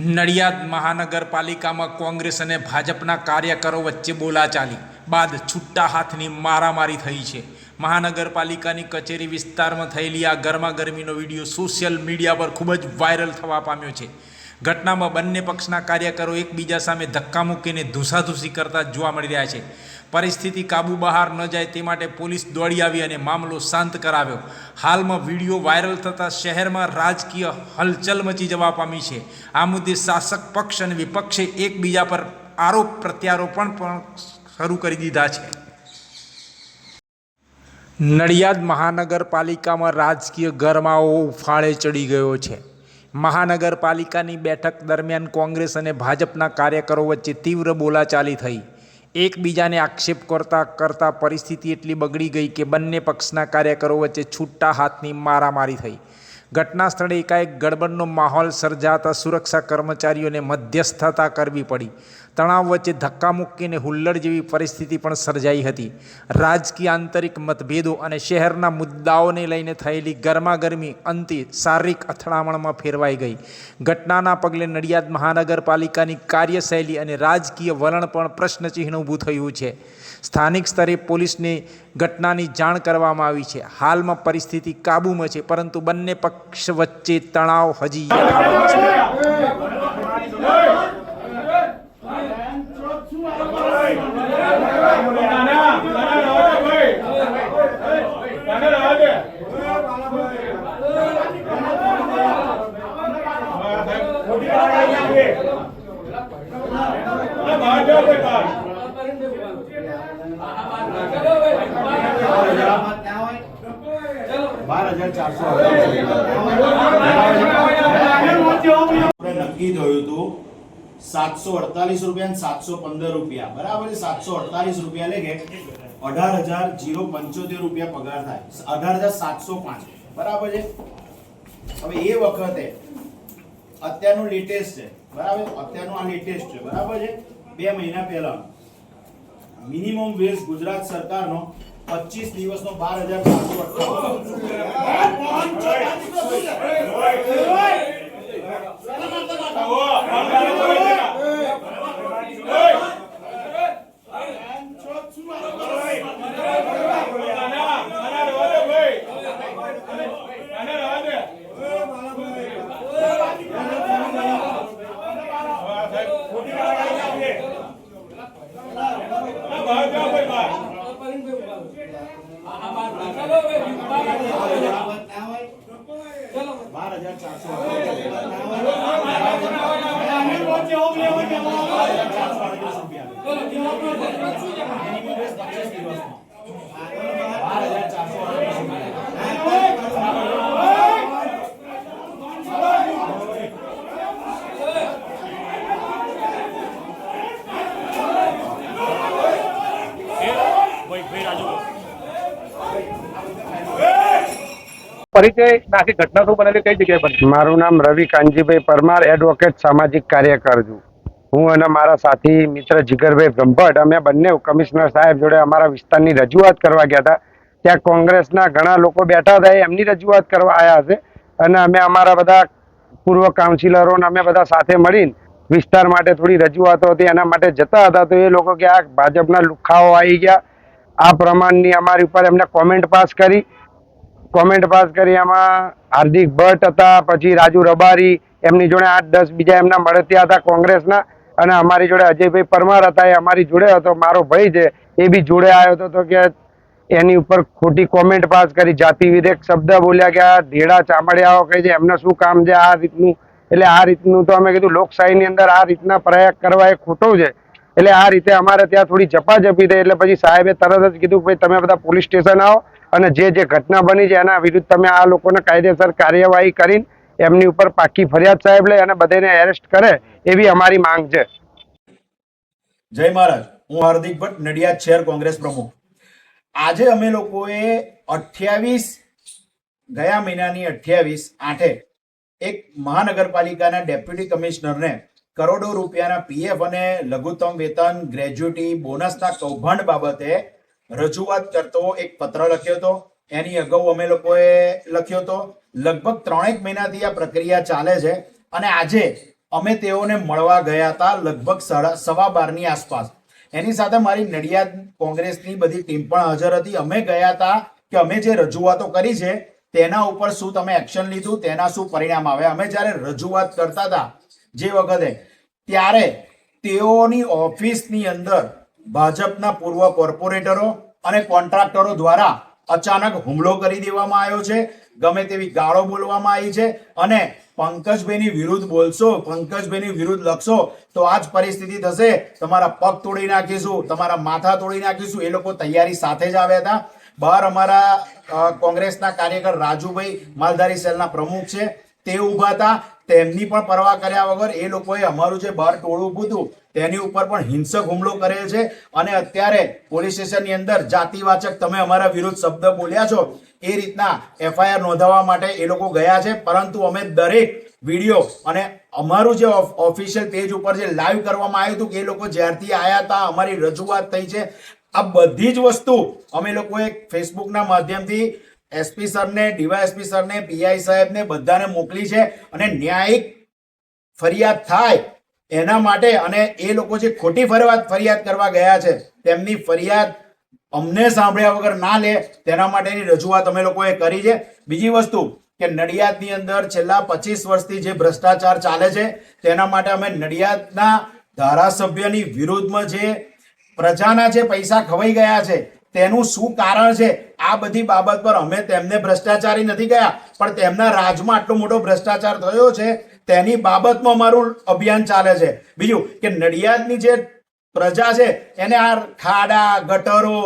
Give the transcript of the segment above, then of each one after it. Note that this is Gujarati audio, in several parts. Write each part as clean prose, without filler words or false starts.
નડિયાદ મહાનગરપાલિકામાં કોંગ્રેસ અને ભાજપના કાર્યકરો વચ્ચે બોલાચાલી બાદ છૂટા હાથની મારામારી થઈ છે. મહાનગરપાલિકાની કચેરી વિસ્તારમાં થયેલી આ ગરમાગરમીનો વિડીયો સોશિયલ મીડિયા પર ખૂબ જ વાયરલ થવા પામ્યો છે. ઘટનામાં બંને પક્ષના કાર્યકરો એકબીજા સામે ધક્કા મૂકીને ધૂસાધૂસી કરતા જોવા મળી રહ્યા છે. પરિસ્થિતિ કાબુ બહાર ન જાય તે માટે પોલીસ દોડી આવી અને મામલો શાંત કરાવ્યો. હાલમાં વિડીયો વાયરલ થતાં શહેરમાં રાજકીય હલચલ મચી જવા પામી છે. આ મુદ્દે શાસક પક્ષ અને વિપક્ષે એકબીજા પર આરોપ પ્રત્યારોપણ પણ શરૂ કરી દીધા છે. નડિયાદ મહાનગરપાલિકામાં રાજકીય ગરમાવો ઉફાળે ચડી ગયો છે. મહાનગરપાલિકાની બેઠક દરમિયાન કોંગ્રેસ અને ભાજપના કાર્યકરો વચ્ચે તીવ્ર બોલાચાલી થઈ. એકબીજાને આક્ષેપ કરતા પરિસ્થિતિ એટલી બગડી ગઈ કે બંને પક્ષના કાર્યકરો વચ્ચે છૂટા હાથની મારામારી થઈ. ઘટના સ્થળે એકાએક ગડબડનો માહોલ સર્જાતા સુરક્ષા કર્મચારીઓને મધ્યસ્થતા કરવી પડી. તણાવ વચ્ચે ધક્કા મૂકીને હુલ્લડ જેવી પરિસ્થિતિ પણ સર્જાઈ હતી. રાજકીય આંતરિક મતભેદો અને શહેરના મુદ્દાઓને લઈને થયેલી ગરમાગરમી અંતે શારીરિક અથડામણમાં ફેરવાઈ ગઈ. ઘટનાના પગલે નડિયાદ મહાનગરપાલિકાની કાર્યશૈલી અને રાજકીય વલણ પણ પ્રશ્નચિહ્ન ઊભું થયું છે. સ્થાનિક સ્તરે પોલીસને ઘટનાની જાણ કરવામાં આવી છે. હાલમાં પરિસ્થિતિ કાબૂમાં છે, પરંતુ બંને પક્ષ વચ્ચે તણાવ હજી યથાવત છે. નક્કી થયું હતું 748 રૂપિયા અને 715 રૂપિયા બરાબર છે. 748 રૂપિયા એટલે કે 18,075 રૂપિયા પગાર થાય, 18,705 બરાબર છે. હવે એ વખતે અત્યારનું લેટેસ્ટ છે બરાબર, અત્યારનું આ લેટેસ્ટ છે બરાબર છે. 2 મહિના પહેલા મિનિમમ વેજ ગુજરાત સરકારનો 25 દિવસનો પરિચય નાખી ઘટના શું બનેલી, કઈ જગ્યાએ બની? મારું નામ રવિ કાનજીભાઈ પરમાર, એડવોકેટ, સામાજિક કાર્યકર છું. હું અને મારા સાથી મિત્ર જીગરભાઈ બ્રહ્મભટ્ટ અમે બંને કમિશનર સાહેબ જોડે અમારા વિસ્તારની રજૂઆત કરવા ગયા હતા. ત્યાં કોંગ્રેસના ઘણા લોકો બેઠા હતા, એમની રજૂઆત કરવા આવ્યા હશે અને અમે અમારા બધા પૂર્વ કાઉન્સિલરો અમે બધા સાથે મળીને વિસ્તાર માટે થોડી રજૂઆતો હતી એના માટે જતા હતા. તો એ લોકો કે આ ભાજપના લુખાઓ આવી ગયા, આ પ્રમાણની અમારી ઉપર એમને કોમેન્ટ પાસ કરી. એમાં હાર્દિક ભટ્ટ હતા, પછી રાજુ રબારી, એમની જોડે 8-10 બીજા એમના મળતિયા હતા કોંગ્રેસના, અને અમારી જોડે અજયભાઈ પરમાર હતા, એ અમારી જોડે હતો. મારો ભાઈ છે એ બી જોડે આવ્યો હતો. તો કે એની ઉપર ખોટી કોમેન્ટ પાસ કરી, જાતિ વિધેક શબ્દ બોલ્યા ગયા, ઢેડા ચામડિયાઓ કહે છે એમને શું કામ છે આ રીતનું. એટલે આ રીતનું તો અમે કીધું લોકશાહીની અંદર આ રીતના પ્રયાગ કરવા એ ખોટો છે. એટલે આ રીતે અમારે ત્યાં થોડી ઝપાઝપી થઈ. એટલે પછી સાહેબે તરત જ કીધું ભાઈ તમે બધા પોલીસ સ્ટેશન આવો અને જે ઘટના બની છે એના વિરુદ્ધ તમે આ લોકોને કાયદેસર કાર્યવાહી કરીને એમની ઉપર પાકી ફરિયાદ સાહેબ લે અને બધાને એરેસ્ટ કરે એવી અમારી માંગ છે. જય મહારાજ. હું હાર્દિક ભટ્ટ, નડિયાદ શહેર કોંગ્રેસ પ્રમુખ. આજે અમે લોકોએ 28 ગયા મહિનાની 28/8 એક મહાનગરપાલિકાના ડેપ્યુટી કમિશનરને કરોડો રૂપિયાના પીએફ અને લઘુત્તમ વેતન, ગ્રેજ્યુટી, બોનસના કૌભાંડ બાબતે રજૂઆત કરતો એક પત્ર લખ્યો હતો. એની અગાઉ અમે લોકોએ લખ્યો હતો. લગભગ 3 મહિનાથી આ પ્રક્રિયા ચાલે છે અને આજે અમે તેઓને મળવા ગયા હતા લગભગ 12:15 આસપાસ. એની સાથે મારી નડિયાદ કોંગ્રેસની બધી ટીમ પણ હાજર હતી. અમે ગયા હતા કે અમે જે રજૂઆતો કરી છે તેના ઉપર શું તમે એક્શન લીધું, તેના શું પરિણામ આવે. અમે જ્યારે રજૂઆત કરતા હતા જે વખતે, ત્યારે તેઓની ઓફિસની અંદર ભાજપના પૂર્વ કોર્પોરેટરો અને કોન્ટ્રાક્ટરો દ્વારા અચાનક હુમલો કરી દેવામાં આવ્યો છે. ગમે તેવી ગાળો બોલવામાં આવી છે અને પંકજભાઈની વિરુદ્ધ બોલશો, પંકજભાઈની વિરુદ્ધ લખશો તો આ જ પરિસ્થિતિ થશે, તમારા પગ તોડી નાખીશું, તમારા માથા તોડી નાખીશું. એ લોકો તૈયારી સાથે જ આવ્યા હતા. બહાર અમારા કોંગ્રેસના કાર્યકર રાજુભાઈ, માલધારી સેલના પ્રમુખ છે, તે ઊભા હતા. તેમની પણ પરવા કર્યા વગર એ લોકોએ અમારું જે બહાર ટોળું ઊભું હતું તેની ઉપર પણ હિંસક હુમલો કરેલ છે. અને અત્યારે પોલીસ સ્ટેશનની અંદર જાતિવાચક તમે અમારા વિરુદ્ધ શબ્દ બોલ્યા છો એ રીતના FIR નોંધાવવા માટે એ લોકો ગયા છે. પરંતુ અમે દરેક વિડીયો અને અમારું જે ઓફિશિયલ પેજ ઉપર જે લાઈવ કરવામાં આવ્યું હતું કે એ લોકો જ્યારથી આવ્યા હતા, અમારી રજૂઆત થઈ છે, આ બધી જ વસ્તુ અમે લોકોએ ફેસબુકના માધ્યમથી SP સરને, DYSP સરને, PI સાહેબને બધાને મોકલી છે. અને ન્યાયિક ફરિયાદ થાય એના માટે, અને એ લોકો જે ખોટી ફરિયાદ કરવા ગયા છે તેમની ફરિયાદ અમને સાંભળ્યા વગર ના લે તેના માટેની રજૂઆત અમે લોકોએ કરી છે. બીજી વસ્તુ કે નડિયાદની અંદર છેલ્લા 25 વર્ષથી જે ભ્રષ્ટાચાર ચાલે છે તેના માટે અમે નડિયાદના ધારાસભ્યની વિરુદ્ધમાં જે પ્રજાના જે પૈસા ખવાઈ ગયા છે તેનું શું કારણ છે, આ બધી બાબત પર અમે તેમને ભ્રષ્ટાચારી નથી ગયા, પણ તેમના રાજમાં આટલો મોટો ભ્રષ્ટાચાર થયો છે તેની બાબતમાં અમારું અભિયાન ચાલે છે. બીજું કે નડિયાદની જે પ્રજા છે એને આ ખાડા, ગટરો,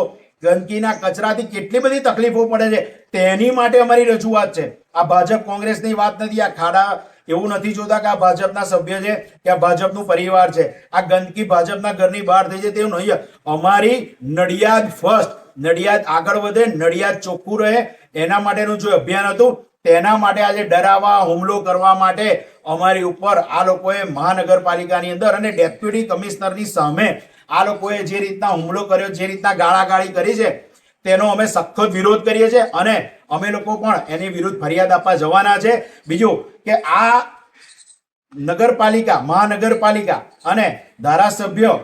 ગંદકીના કચરાથી કેટલી બધી તકલીફો પડે છે તેની માટે અમારી રજૂઆત છે. આ ભાજપ કોંગ્રેસની વાત નથી. આ ખાડા એવું નથી જોતા કે આ ભાજપના સભ્ય છે કે આ ભાજપનું પરિવાર છે. આ ગંદકી ભાજપના ઘરની બહાર થઈ છે તેવું નહીં. અમારી નડિયાદ ફર્સ્ટ, નડિયાદ આગળ વધે, નડિયાદ ચોખ્ખું રહે એના માટેનું જે અભિયાન હતું તેના માટે આજે ડરાવવા, હુમલો કરવા માટે અમારી ઉપર આ લોકોએ મહાનગરપાલિકાની અંદર અને ડેપ્યુટી કમિશનરની સામે આ લોકોએ જે રીતના હુમલો કર્યો, જે રીતના ગાળાગાળી કરી છે તેનો અમે સખત વિરોધ કરીએ છીએ અને અમે લોકો પણ એની વિરુદ્ધ ફરિયાદ આપવા જવાના છે. બીજું કે આ નગરપાલિકા, મહાનગરપાલિકા અને ધારાસભ્યો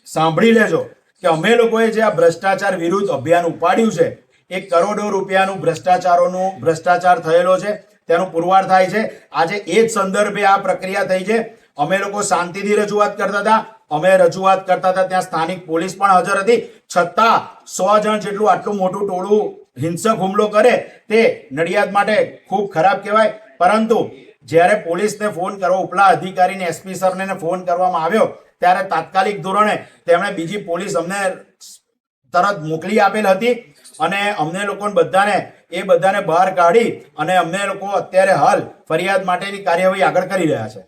સાંભળી લેજો કે અમે લોકોએ જે આ ભ્રષ્ટાચાર વિરુદ્ધ અભિયાન ઉપાડ્યું છે, 1 કરોડો રૂપિયાનું ભ્રષ્ટાચાર થયેલો છે તેનું પુરવાર થાય છે. આજે એ જ સંદર્ભે આ પ્રક્રિયા થઈ છે. અમે લોકો શાંતિથી રજૂઆત કરતા હતા. અમે રજૂઆત કરતા હતા ત્યાં સ્થાનિક પોલીસ પણ હાજર હતી, છતાં 100 જણ જેટલું આટલું મોટું ટોળું હિંસક હુમલો કરે તે નડિયાદ માટે ખૂબ ખરાબ કહેવાય. પરંતુ જ્યારે પોલીસને ફોન કરવા, ઉપલા અધિકારીને, SP સરને ફોન કરવામાં આવ્યો ત્યારે તાત્કાલિક ધોરણે તેમણે બીજી પોલીસ અમને તરત મોકલી આપેલ હતી અને અમને લોકોને બધાને બહાર કાઢી અને અમને લોકો અત્યારે હાલ ફરિયાદ માટેની કાર્યવાહી આગળ કરી રહ્યા છે.